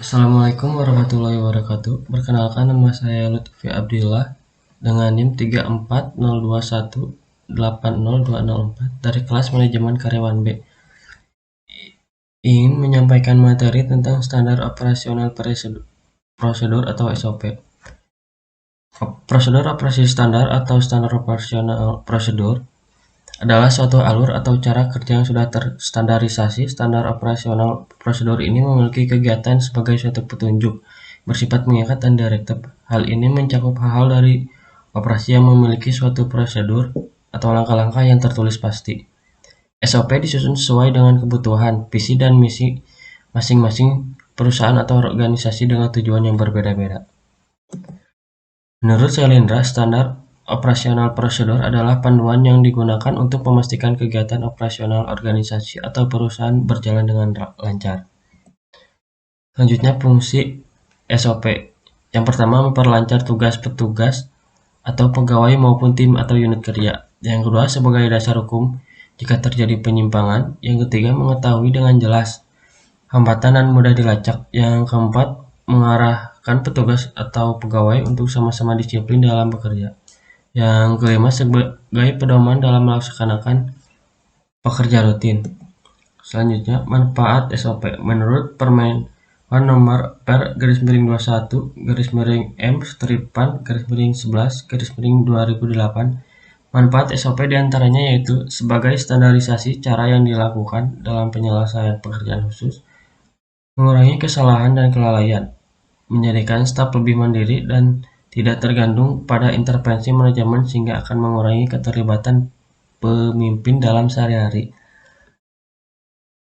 Assalamualaikum warahmatullahi wabarakatuh. Perkenalkan, nama saya Lutfi Abdillah dengan NIM 3402180204 dari kelas Manajemen Karyawan B. Ingin menyampaikan materi tentang standar operasional prosedur atau SOP. Prosedur operasi standar atau standar operasional prosedur adalah suatu alur atau cara kerja yang sudah terstandarisasi. Standar operasional prosedur ini memiliki kegiatan sebagai suatu petunjuk, bersifat mengikat dan direktif. Hal ini mencakup hal-hal dari operasi yang memiliki suatu prosedur atau langkah-langkah yang tertulis pasti. SOP disusun sesuai dengan kebutuhan, visi, dan misi masing-masing perusahaan atau organisasi dengan tujuan yang berbeda-beda. Menurut Shalendra, standar operasional prosedur adalah panduan yang digunakan untuk memastikan kegiatan operasional organisasi atau perusahaan berjalan dengan lancar. Selanjutnya, fungsi SOP. Yang pertama, memperlancar tugas petugas atau pegawai maupun tim atau unit kerja. Yang kedua, sebagai dasar hukum jika terjadi penyimpangan. Yang ketiga, mengetahui dengan jelas hambatan dan mudah dilacak. Yang keempat, mengarahkan petugas atau pegawai untuk sama-sama disiplin dalam bekerja. Yang kelima, sebagai pedoman dalam melaksanakan pekerja rutin. Selanjutnya, manfaat SOP. Menurut Permen nomor per/M/M-11/2008, manfaat SOP diantaranya yaitu sebagai standarisasi cara yang dilakukan dalam penyelesaian pekerjaan khusus, mengurangi kesalahan dan kelalaian, menjadikan staf lebih mandiri dan tidak tergantung pada intervensi manajemen sehingga akan mengurangi keterlibatan pemimpin dalam sehari-hari.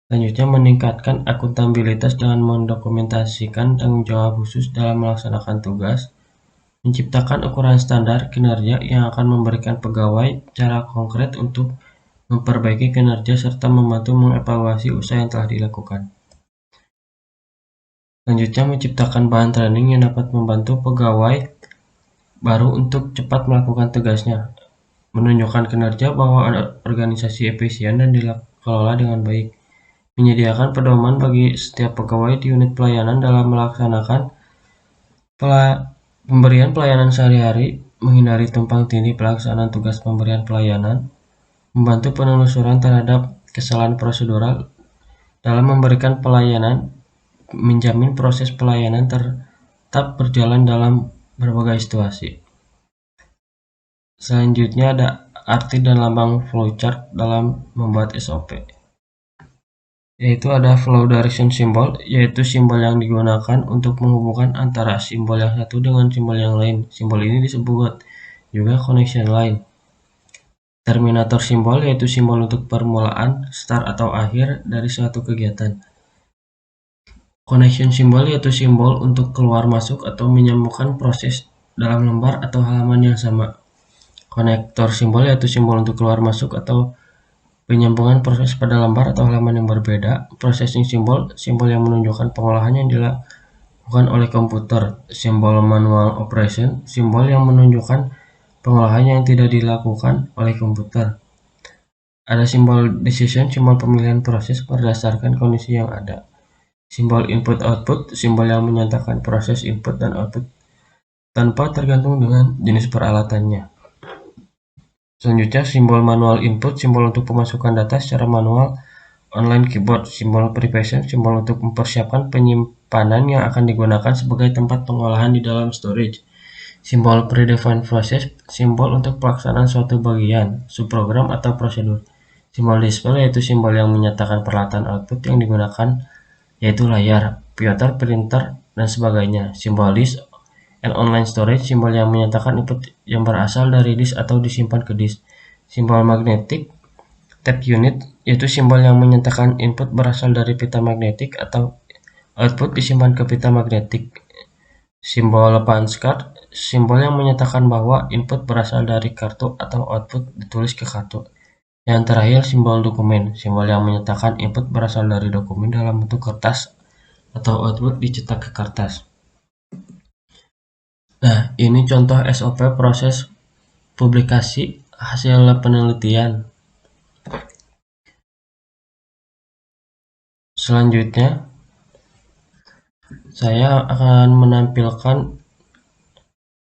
Selanjutnya, meningkatkan akuntabilitas dengan mendokumentasikan tanggung jawab khusus dalam melaksanakan tugas, menciptakan ukuran standar kinerja yang akan memberikan pegawai cara konkret untuk memperbaiki kinerja serta membantu mengevaluasi usaha yang telah dilakukan. Selanjutnya, menciptakan bahan training yang dapat membantu pegawai baru untuk cepat melakukan tugasnya, menunjukkan kinerja bahwa organisasi efisien dan dikelola dengan baik, menyediakan pedoman bagi setiap pegawai di unit pelayanan dalam melaksanakan pemberian pelayanan sehari-hari, menghindari tumpang tindih pelaksanaan tugas pemberian pelayanan, membantu penelusuran terhadap kesalahan prosedural dalam memberikan pelayanan, menjamin proses pelayanan tetap berjalan dalam berbagai situasi. Selanjutnya ada arti dan lambang flowchart dalam membuat SOP. Yaitu ada flow direction symbol, yaitu simbol yang digunakan untuk menghubungkan antara simbol yang satu dengan simbol yang lain. Simbol ini disebut juga connection line. Terminator simbol, yaitu simbol untuk permulaan, start atau akhir dari suatu kegiatan. Connection symbol, yaitu simbol untuk keluar masuk atau menyambungkan proses dalam lembar atau halaman yang sama. Konektor simbol, yaitu simbol untuk keluar masuk atau penyambungan proses pada lembar atau halaman yang berbeda. Processing simbol, simbol yang menunjukkan pengolahan yang dilakukan oleh komputer. Simbol manual operation, simbol yang menunjukkan pengolahan yang tidak dilakukan oleh komputer. Ada simbol decision, simbol pemilihan proses berdasarkan kondisi yang ada. Simbol input-output, simbol yang menyatakan proses input dan output tanpa tergantung dengan jenis peralatannya. Selanjutnya, simbol manual input, simbol untuk pemasukan data secara manual online keyboard. Simbol preparation, simbol untuk mempersiapkan penyimpanan yang akan digunakan sebagai tempat pengolahan di dalam storage. Simbol predefined process, simbol untuk pelaksanaan suatu bagian, subprogram atau prosedur. Simbol display, yaitu simbol yang menyatakan peralatan output yang digunakan, yaitu layar, printer, dan sebagainya. Simbol disk and online storage, simbol yang menyatakan input yang berasal dari disk atau disimpan ke disk. Simbol magnetic tape unit, yaitu simbol yang menyatakan input berasal dari pita magnetik atau output disimpan ke pita magnetik. Simbol punch card, simbol yang menyatakan bahwa input berasal dari kartu atau output ditulis ke kartu. Yang terakhir, simbol dokumen, simbol yang menyatakan input berasal dari dokumen dalam bentuk kertas atau output dicetak ke kertas. Nah, ini contoh SOP proses publikasi hasil penelitian. Selanjutnya, Saya akan menampilkan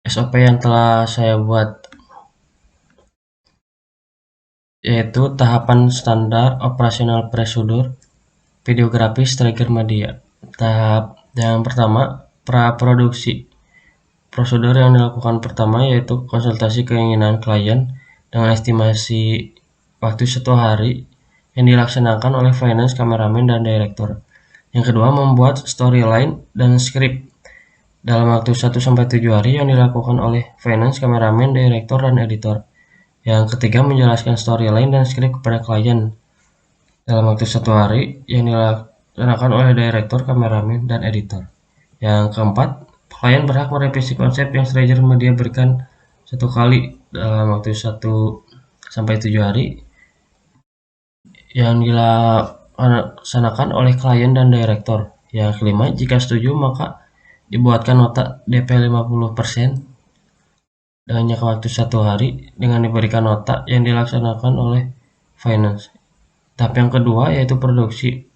SOP yang telah saya buat, yaitu tahapan standar operasional prosedur videografis trigger media. Tahap yang pertama, praproduksi. Prosedur yang dilakukan pertama yaitu konsultasi keinginan klien dengan estimasi waktu 1 hari yang dilaksanakan oleh finance, kameramen, dan direktur. Yang kedua, membuat storyline dan skrip dalam waktu 1-7 hari yang dilakukan oleh finance, kameramen, direktur, dan editor. Yang ketiga, menjelaskan storyline dan skrip kepada klien dalam waktu 1 hari yang dilaksanakan oleh direktur, kameramen, dan editor. Yang keempat, klien berhak merevisi konsep yang strateger media berikan 1 kali dalam waktu 1-7 hari yang dilaksanakan oleh klien dan direktur. Yang kelima, jika setuju maka dibuatkan nota DP 50% dengan jangka waktu 1 hari dengan diberikan nota yang dilaksanakan oleh finance. Tahap yang kedua yaitu produksi.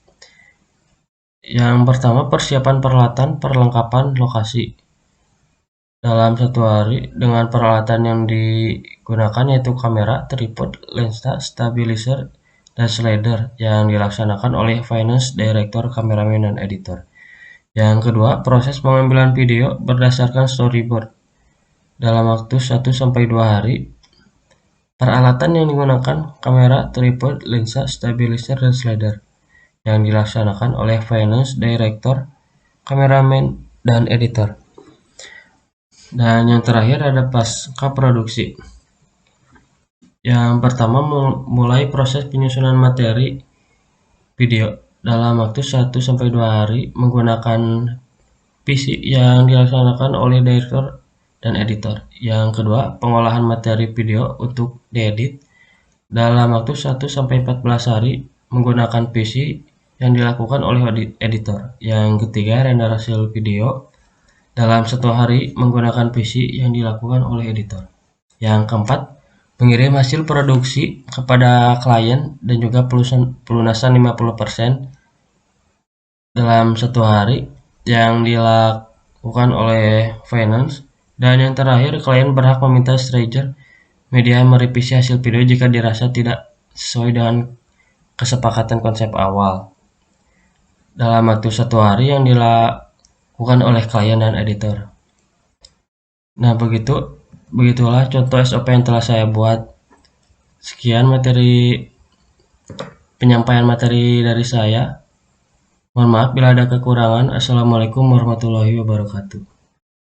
Yang pertama, persiapan peralatan, perlengkapan lokasi. Dalam 1 hari dengan peralatan yang digunakan yaitu kamera, tripod, lensa, stabilizer, dan slider yang dilaksanakan oleh finance, director, kameramen, dan editor. Yang kedua, proses pengambilan video berdasarkan storyboard. Dalam waktu 1-2 hari, peralatan yang digunakan kamera, tripod, lensa, stabilizer, dan slider yang dilaksanakan oleh finance, director, kameramen, dan editor. Dan yang terakhir ada pasca produksi. Yang pertama, mulai proses penyusunan materi video dalam waktu 1-2 hari menggunakan PC yang dilaksanakan oleh director dan editor. Yang kedua, pengolahan materi video untuk diedit dalam waktu 1-14 hari menggunakan PC yang dilakukan oleh editor. Yang ketiga, render hasil video dalam 1 hari menggunakan PC yang dilakukan oleh editor. Yang keempat, mengirim hasil produksi kepada klien dan juga pelunasan 50% dalam 1 hari yang dilakukan oleh finance. Dan yang terakhir, klien berhak meminta strateger media merevisi hasil video jika dirasa tidak sesuai dengan kesepakatan konsep awal dalam waktu 1 hari yang dilakukan oleh klien dan editor. Nah, begitulah contoh SOP yang telah saya buat. Sekian penyampaian materi dari saya. Mohon maaf bila ada kekurangan. Assalamualaikum warahmatullahi wabarakatuh.